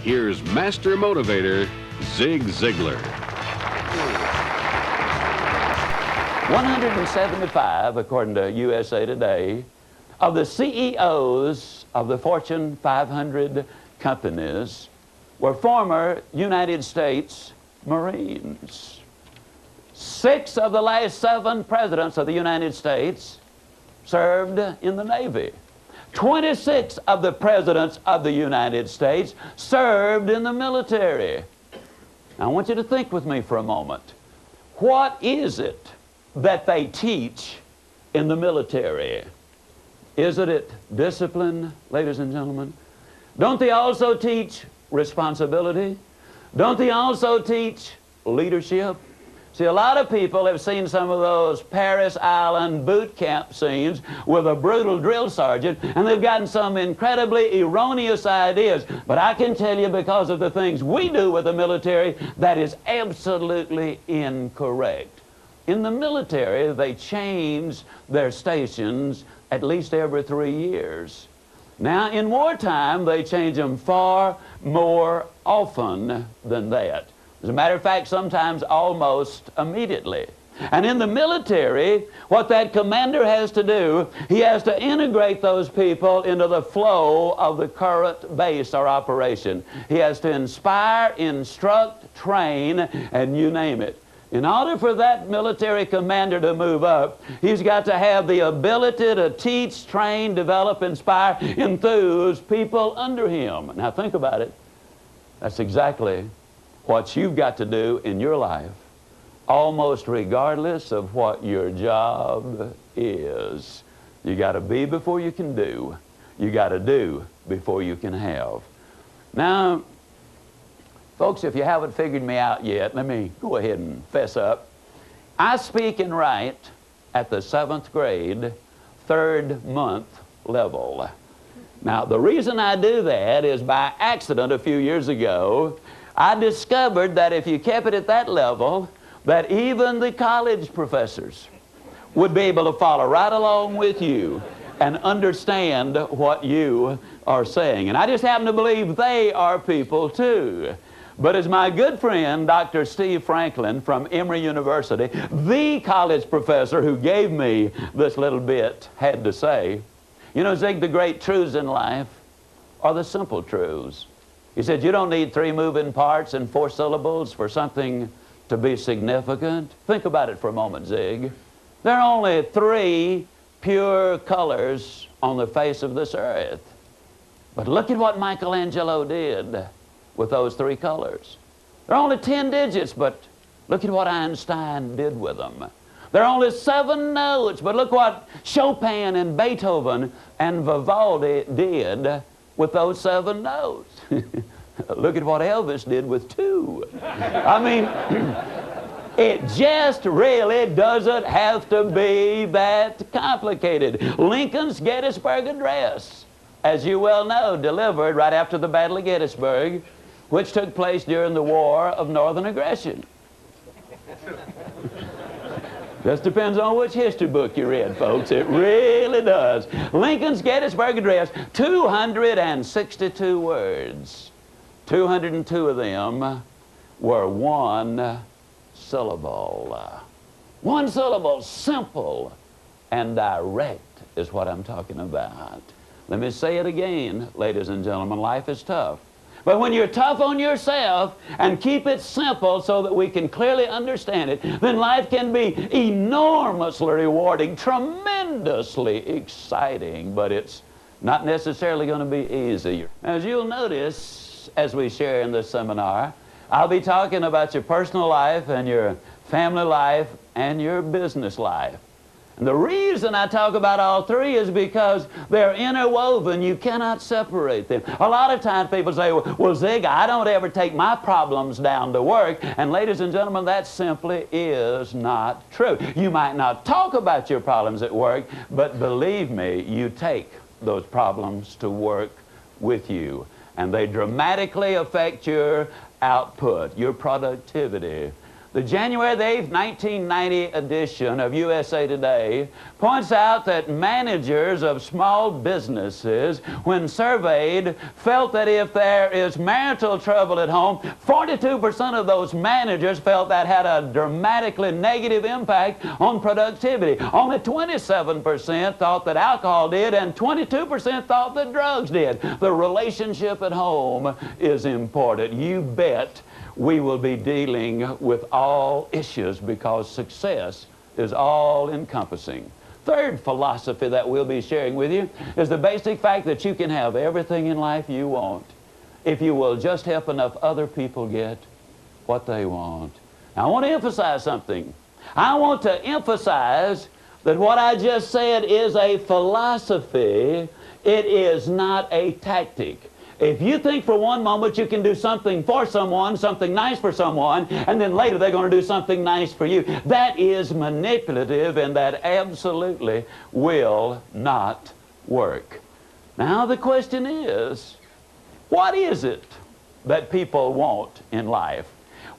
here's Master Motivator, Zig Ziglar. 175, according to USA Today, of the CEOs of the Fortune 500 companies were former United States Marines. 6 of the last 7 presidents of the United States served in the Navy. 26 of the presidents of the United States served in the military. Now, I want you to think with me for a moment. What is it that they teach in the military? Isn't it discipline, ladies and gentlemen? Don't they also teach responsibility? Don't they also teach leadership? See, a lot of people have seen some of those Paris Island boot camp scenes with a brutal drill sergeant, and they've gotten some incredibly erroneous ideas. But I can tell you, because of the things we do with the military, that is absolutely incorrect. In the military, they change their stations at least every 3 years. Now, in wartime, they change them far more often than that. As a matter of fact, sometimes almost immediately. And in the military, what that commander has to do, he has to integrate those people into the flow of the current base or operation. He has to inspire, instruct, train, and you name it. In order for that military commander to move up, he's got to have the ability to teach, train, develop, inspire, enthuse people under him. Now think about it. That's exactly what you've got to do in your life, almost regardless of what your job is. You got to be before you can do. You got to do before you can have. Now, folks, if you haven't figured me out yet, let me go ahead and fess up. I speak and write at the 7th grade, 3rd month level. Now, the reason I do that is by accident a few years ago, I discovered that if you kept it at that level, that even the college professors would be able to follow right along with you and understand what you are saying. And I just happen to believe they are people too. But as my good friend, Dr. Steve Franklin from Emory University, the college professor who gave me this little bit, had to say, you know, Zig, the great truths in life are the simple truths. He said, you don't need 3 moving parts and 4 syllables for something to be significant. Think about it for a moment, Zig. There are only 3 pure colors on the face of this earth. But look at what Michelangelo did with those 3 colors. There are only 10 digits, but look at what Einstein did with them. There are only 7 notes, but look what Chopin and Beethoven and Vivaldi did with those 7 notes. Look at what Elvis did with 2. I mean, it just really doesn't have to be that complicated. Lincoln's Gettysburg Address, as you well know, delivered right after the Battle of Gettysburg, which took place during the War of Northern Aggression. Just depends on which history book you read, folks. It really does. Lincoln's Gettysburg Address, 262 words. 202 of them were 1 syllable. 1 syllable, simple and direct is what I'm talking about. Let me say it again, ladies and gentlemen, life is tough. But when you're tough on yourself and keep it simple so that we can clearly understand it, then life can be enormously rewarding, tremendously exciting, but it's not necessarily going to be easy. As you'll notice, as we share in this seminar, I'll be talking about your personal life and your family life and your business life. And the reason I talk about all 3 is because they're interwoven. You cannot separate them. A lot of times people say, well, Zig, I don't ever take my problems down to work. And ladies and gentlemen, that simply is not true. You might not talk about your problems at work, but believe me, you take those problems to work with you. And they dramatically affect your output, your productivity. The January the 8th, 1990 edition of USA Today points out that managers of small businesses, when surveyed, felt that if there is marital trouble at home, 42% of those managers felt that had a dramatically negative impact on productivity. Only 27% thought that alcohol did, and 22% thought that drugs did. The relationship at home is important. You bet we will be dealing with all issues because success is all-encompassing. Third philosophy that we'll be sharing with you is the basic fact that you can have everything in life you want if you will just help enough other people get what they want. Now, I want to emphasize something. I want to emphasize that what I just said is a philosophy. It is not a tactic. If you think for one moment you can do something for someone, something nice for someone, and then later they're going to do something nice for you, that is manipulative, and that absolutely will not work. Now the question is, what is it that people want in life?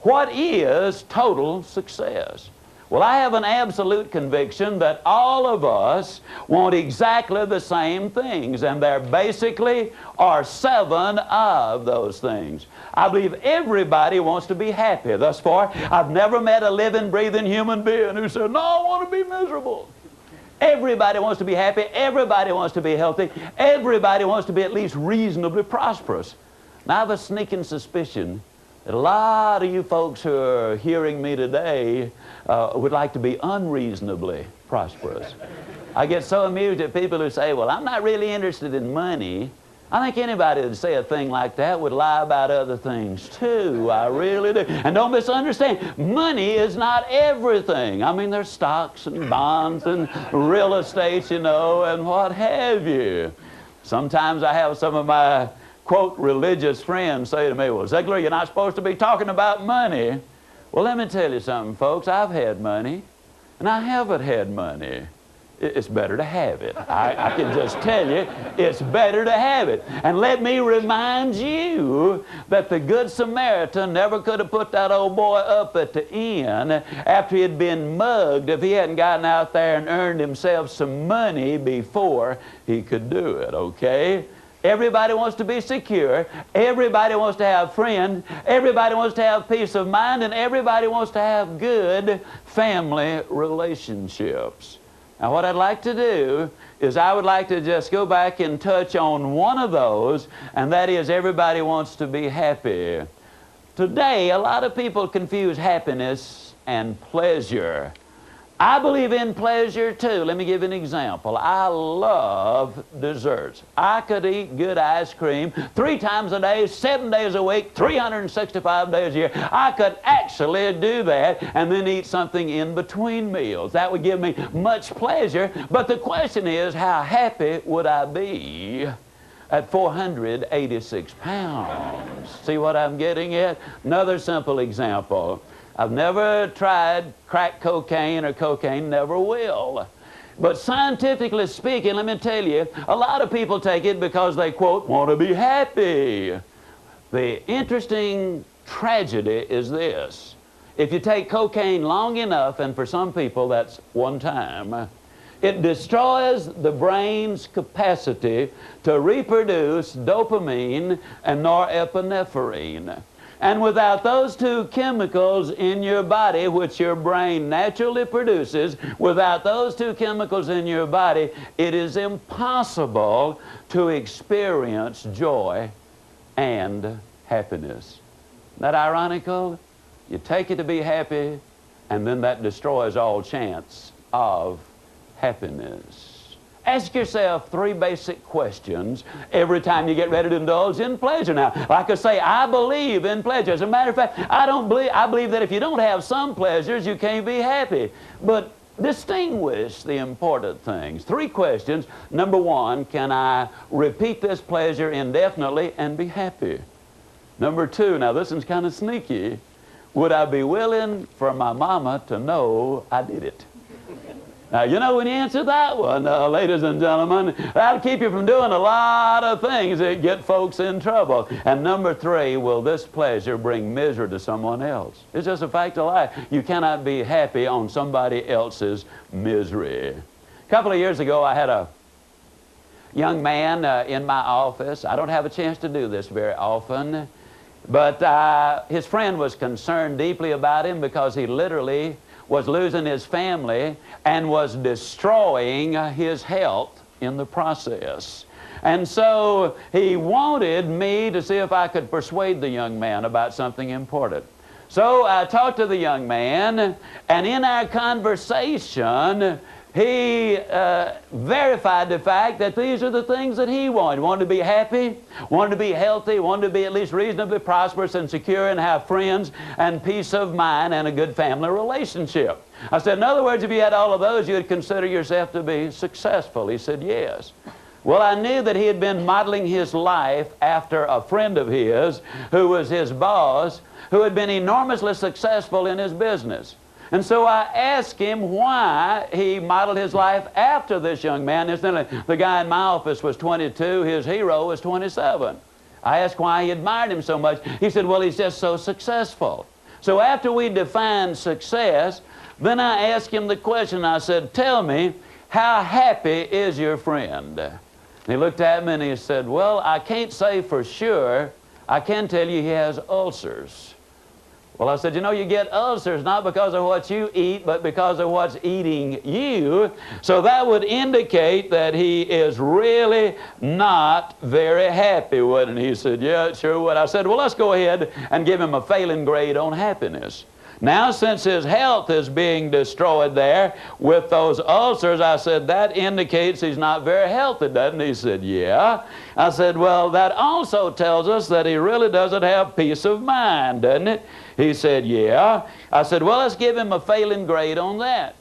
What is total success? Well, I have an absolute conviction that all of us want exactly the same things, and there basically are 7 of those things. I believe everybody wants to be happy. Thus far, I've never met a living, breathing human being who said, "No, I want to be miserable." Everybody wants to be happy. Everybody wants to be healthy. Everybody wants to be at least reasonably prosperous. Now, I have a sneaking suspicion that a lot of you folks who are hearing me today would like to be unreasonably prosperous. I get so amused at people who say, "Well, I'm not really interested in money." I think anybody who'd say a thing like that would lie about other things too. I really do. And don't misunderstand, money is not everything. I mean, there's stocks and bonds and real estate, you know, and what have you. Sometimes I have some of my quote, religious friends say to me, "Well, Ziglar, you're not supposed to be talking about money." Well, let me tell you something, folks. I've had money, and I haven't had money. It's better to have it. I can just tell you, it's better to have it. And let me remind you that the Good Samaritan never could have put that old boy up at the inn after he had been mugged if he hadn't gotten out there and earned himself some money before he could do it, okay? Everybody wants to be secure. Everybody wants to have friends. Everybody wants to have peace of mind. And everybody wants to have good family relationships. Now, what I'd like to do is I would like to just go back and touch on one of those, and that is everybody wants to be happy. Today, a lot of people confuse happiness and pleasure. I believe in pleasure too. Let me give you an example. I love desserts. I could eat good ice cream 3 times a day, 7 days a week, 365 days a year. I could actually do that and then eat something in between meals. That would give me much pleasure. But the question is, how happy would I be at 486 pounds? See what I'm getting at? Another simple example. I've never tried crack cocaine or cocaine, never will. But scientifically speaking, let me tell you, a lot of people take it because they, quote, want to be happy. The interesting tragedy is this. If you take cocaine long enough, and for some people that's one time, it destroys the brain's capacity to reproduce dopamine and norepinephrine. And without those 2 chemicals in your body, which your brain naturally produces, without those 2 chemicals in your body, it is impossible to experience joy and happiness. Isn't that ironical? You take it to be happy, and then that destroys all chance of happiness. Ask yourself 3 basic questions every time you get ready to indulge in pleasure. Now, like I say, I believe in pleasure. As a matter of fact, I believe that if you don't have some pleasures, you can't be happy. But distinguish the important things. 3 questions. Number 1, can I repeat this pleasure indefinitely and be happy? Number 2, now this one's kind of sneaky. Would I be willing for my mama to know I did it? Now, you know, when you answer that one, ladies and gentlemen, that'll keep you from doing a lot of things that get folks in trouble. And number 3, will this pleasure bring misery to someone else? It's just a fact of life. You cannot be happy on somebody else's misery. A couple of years ago, I had a young man in my office. I don't have a chance to do this very often, but his friend was concerned deeply about him because he literally was losing his family and was destroying his health in the process. And so he wanted me to see if I could persuade the young man about something important. So I talked to the young man, and in our conversation, he verified the fact that these are the things that he wanted. He wanted to be happy, wanted to be healthy, wanted to be at least reasonably prosperous and secure and have friends and peace of mind and a good family relationship. I said, in other words, if you had all of those, you would consider yourself to be successful. He said, yes. Well, I knew that he had been modeling his life after a friend of his who was his boss, who had been enormously successful in his business. And so I asked him why he modeled his life after this young man. Incidentally, the guy in my office was 22. His hero was 27. I asked why he admired him so much. He said, well, he's just so successful. So after we defined success, then I asked him the question. I said, tell me, how happy is your friend? And he looked at me and he said, well, I can't say for sure. I can tell you he has ulcers. Well, I said, you know, you get ulcers not because of what you eat, but because of what's eating you. So that would indicate that he is really not very happy, wouldn't he? He said, yeah, it sure would. I said, well, let's go ahead and give him a failing grade on happiness. Now, since his health is being destroyed there with those ulcers, I said, that indicates he's not very healthy, doesn't he? He said, yeah. I said, well, that also tells us that he really doesn't have peace of mind, doesn't it? He said, yeah. I said, well, let's give him a failing grade on that.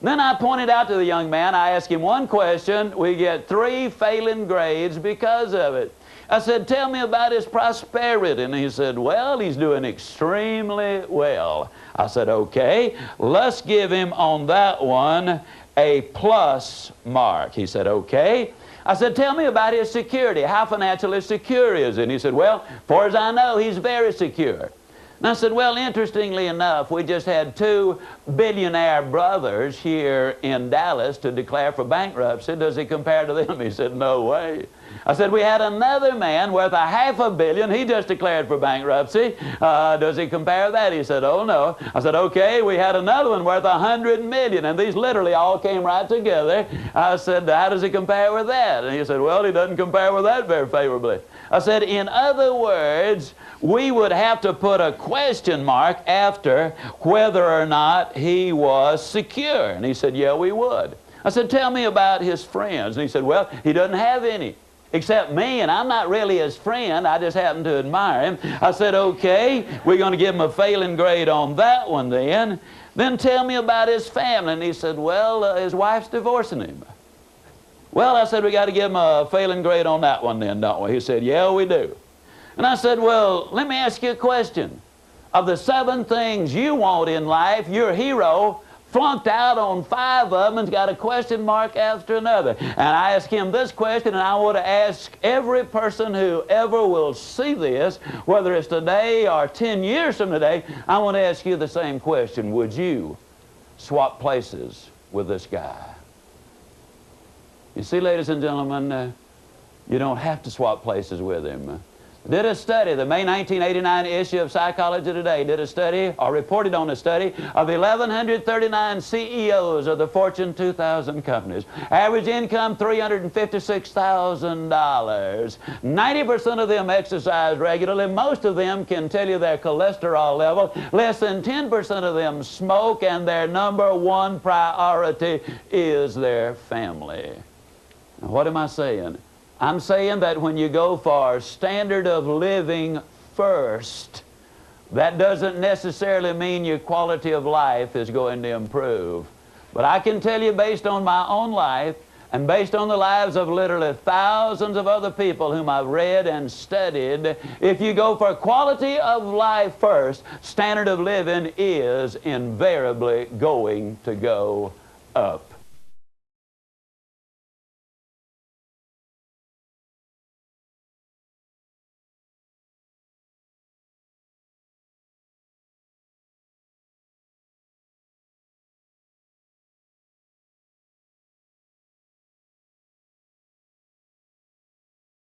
Then I pointed out to the young man, I asked him one question, we get 3 failing grades because of it. I said, tell me about his prosperity. And he said, well, he's doing extremely well. I said, okay, let's give him on that one a plus mark. He said, okay. I said, tell me about his security. How financially secure is he? And he said, well, as far as I know, he's very secure. And I said, well, interestingly enough, we just had 2 billionaire brothers here in Dallas to declare for bankruptcy. Does he compare to them? He said, no way. I said, we had another man worth $500 million. He just declared for bankruptcy. Does he compare that? He said, oh, no. I said, okay, we had another one worth $100 million. And these literally all came right together. I said, how does he compare with that? And he said, well, he doesn't compare with that very favorably. I said, in other words, we would have to put a question mark after whether or not he was secure. And he said, yeah, we would. I said, tell me about his friends. And he said, well, he doesn't have any except me, and I'm not really his friend. I just happen to admire him. I said, okay, we're going to give him a failing grade on that one then. Then tell me about his family. And he said, well, his wife's divorcing him. Well, I said, we got to give him a failing grade on that one then, don't we? He said, yeah, we do. And I said, well, let me ask you a question. Of the 7 things you want in life, your hero flunked out on 5 of them and's got a question mark after another. And I asked him this question, and I want to ask every person who ever will see this, whether it's today or 10 years from today, I want to ask you the same question. Would you swap places with this guy? You see, ladies and gentlemen, you don't have to swap places with him. Did a study, the May 1989 issue of Psychology Today did a study, or reported on a study, of 1,139 CEOs of the Fortune 2000 companies. Average income, $356,000. 90% of them exercise regularly. Most of them can tell you their cholesterol level. Less than 10% of them smoke, and their number 1 priority is their family. Now, what am I saying? I'm saying that when you go for standard of living first, that doesn't necessarily mean your quality of life is going to improve. But I can tell you, based on my own life and based on the lives of literally thousands of other people whom I've read and studied, if you go for quality of life first, standard of living is invariably going to go up.